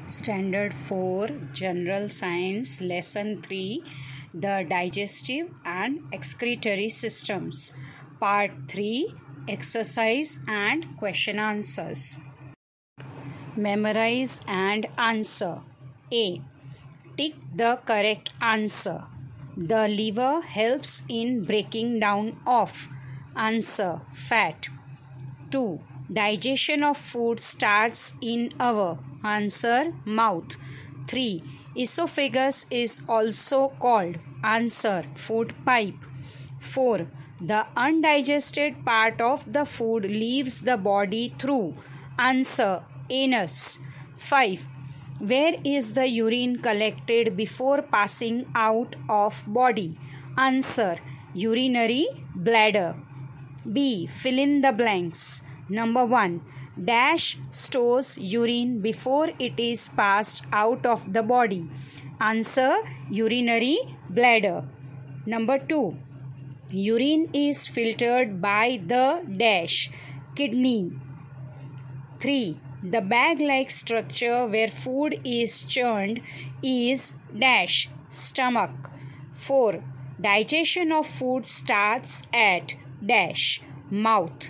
Standard 4 General Science Lesson 3 The Digestive and Excretory Systems Part 3 Exercise and Question Answers. Memorize and answer. A. Tick the correct answer. The liver helps in breaking down of. Answer. Fat. 2. Digestion of food starts in our. Answer. Mouth. 3. Esophagus is also called. Answer. Food pipe. 4. The undigested part of the food leaves the body through. Answer. Anus. 5. Where is the urine collected before passing out of body? Answer. Urinary bladder. B. Fill in the blanks. Number 1. Dash stores urine before it is passed out of the body. Answer. Urinary bladder. Number 2. Urine is filtered by the dash. Kidney. 3. The bag-like structure where food is churned is dash. Stomach. 4. Digestion of food starts at dash. Mouth.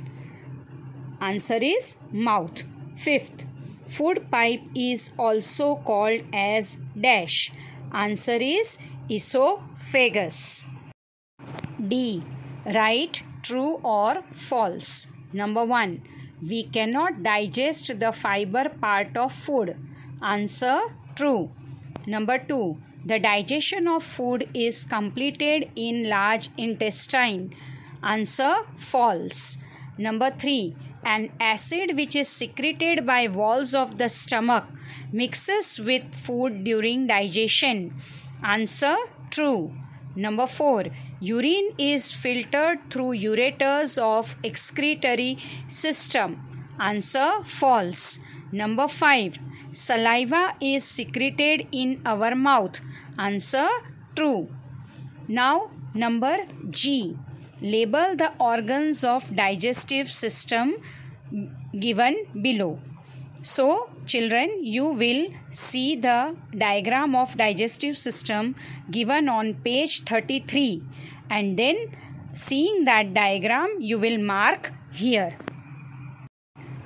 Answer is mouth. 5th. Food pipe is also called as dash. Answer is esophagus. D. Write true or false. Number 1. We cannot digest the fiber part of food. Answer. True. Number 2. The digestion of food is completed in large intestine. Answer. False. Number 3. An acid which is secreted by walls of the stomach mixes with food during digestion. Answer. True. Number 4. Urine is filtered through ureters of excretory system. Answer. False. Number 5. Saliva is secreted in our mouth. Answer. True. Now number G. Label the organs of digestive system given below. So, children, you will see the diagram of digestive system given on page 33, and then seeing that diagram you will mark here.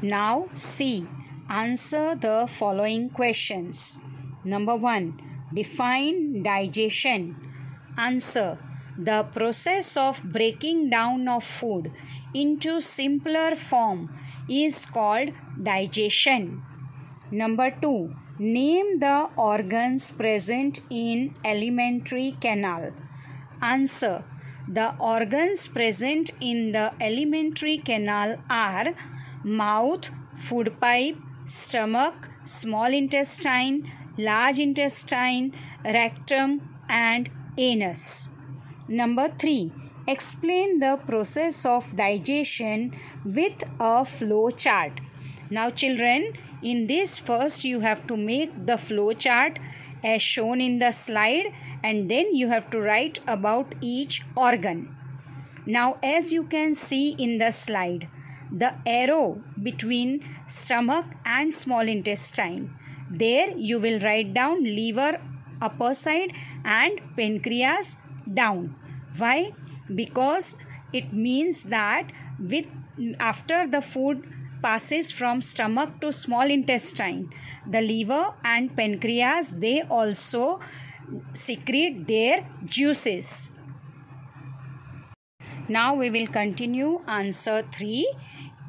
Now C. Answer the following questions. Number 1. Define digestion. Answer. The process of breaking down of food into simpler form is called digestion. Number 2. Name the organs present in alimentary canal. Answer. The organs present in the alimentary canal are mouth, food pipe, stomach, small intestine, large intestine, rectum, and anus. Number 3. Explain the process of digestion with a flow chart. Now children, in this first you have to make the flow chart as shown in the slide, and then you have to write about each organ. Now as you can see in the slide, the arrow between stomach and small intestine, there you will write down liver upper side and pancreas down. Why? Because it means that after the food passes from stomach to small intestine, the liver and pancreas, they also secrete their juices. Now we will continue answer 3.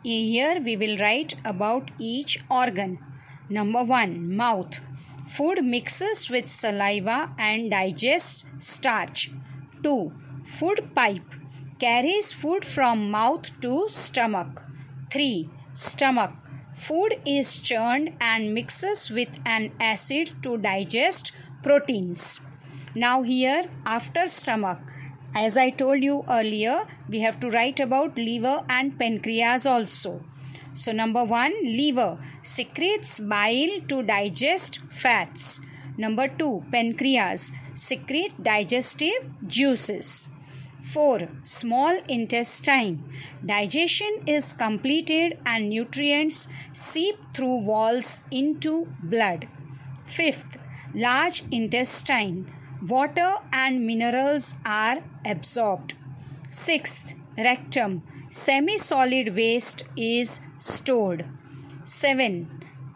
Here we will write about each organ. Number 1. Mouth. Food mixes with saliva and digests starch. 2. Food pipe. Carries food from mouth to stomach. 3. Stomach. Food is churned and mixes with an acid to digest proteins. Now here after stomach, as I told you earlier, we have to write about liver and pancreas also. So number 1, liver secretes bile to digest fats. Number 2, pancreas secrete digestive juices. 4. Small intestine. Digestion is completed and nutrients seep through walls into blood. Fifth, large intestine. Water and minerals are absorbed. Sixth, rectum. Semi-solid waste is stored. 7.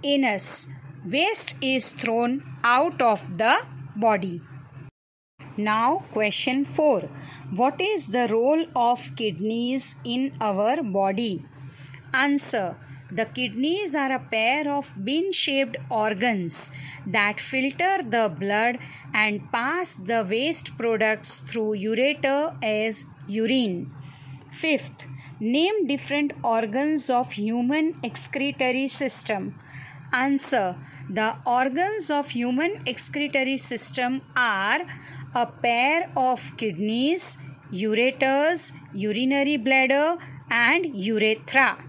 Anus. Waste is thrown out of the body. Now question 4. What is the role of kidneys in our body? Answer. The kidneys are a pair of bean-shaped organs that filter the blood and pass the waste products through ureter as urine. Fifth, name different organs of human excretory system. Answer. The organs of human excretory system are a pair of kidneys, ureters, urinary bladder, and urethra.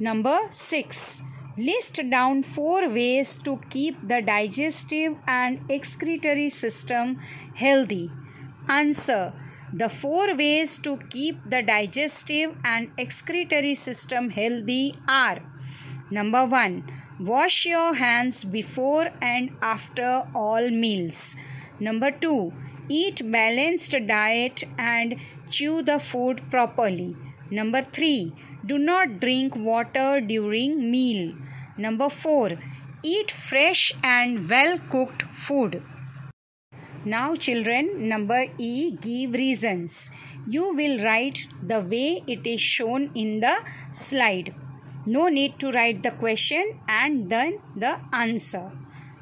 Number 6. List down 4 ways to keep the digestive and excretory system healthy. Answer. The 4 ways to keep the digestive and excretory system healthy are: Number 1. Wash your hands before and after all meals. Number 2. Eat balanced diet and chew the food properly. Number 3. Do not drink water during meal. Number 4. Eat fresh and well-cooked food. Now children, number E, give reasons. You will write the way it is shown in the slide. No need to write the question and then the answer.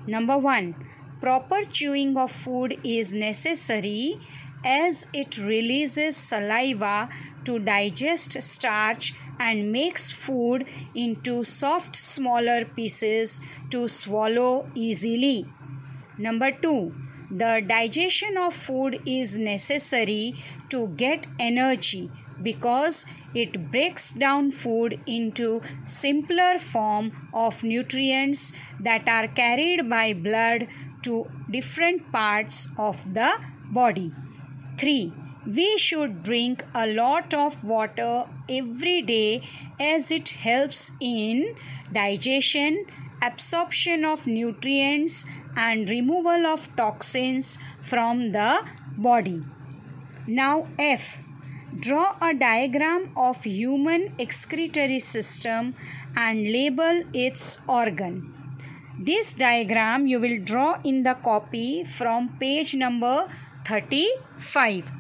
Number 1. Proper chewing of food is necessary as it releases saliva to digest starch and makes food into soft, smaller pieces to swallow easily. Number 2. The digestion of food is necessary to get energy because it breaks down food into simpler form of nutrients that are carried by blood to different parts of the body. 3. We should drink a lot of water every day as it helps in digestion, absorption of nutrients, and removal of toxins from the body. Now F. Draw a diagram of human excretory system and label its organ. This diagram you will draw in the copy from page number 35.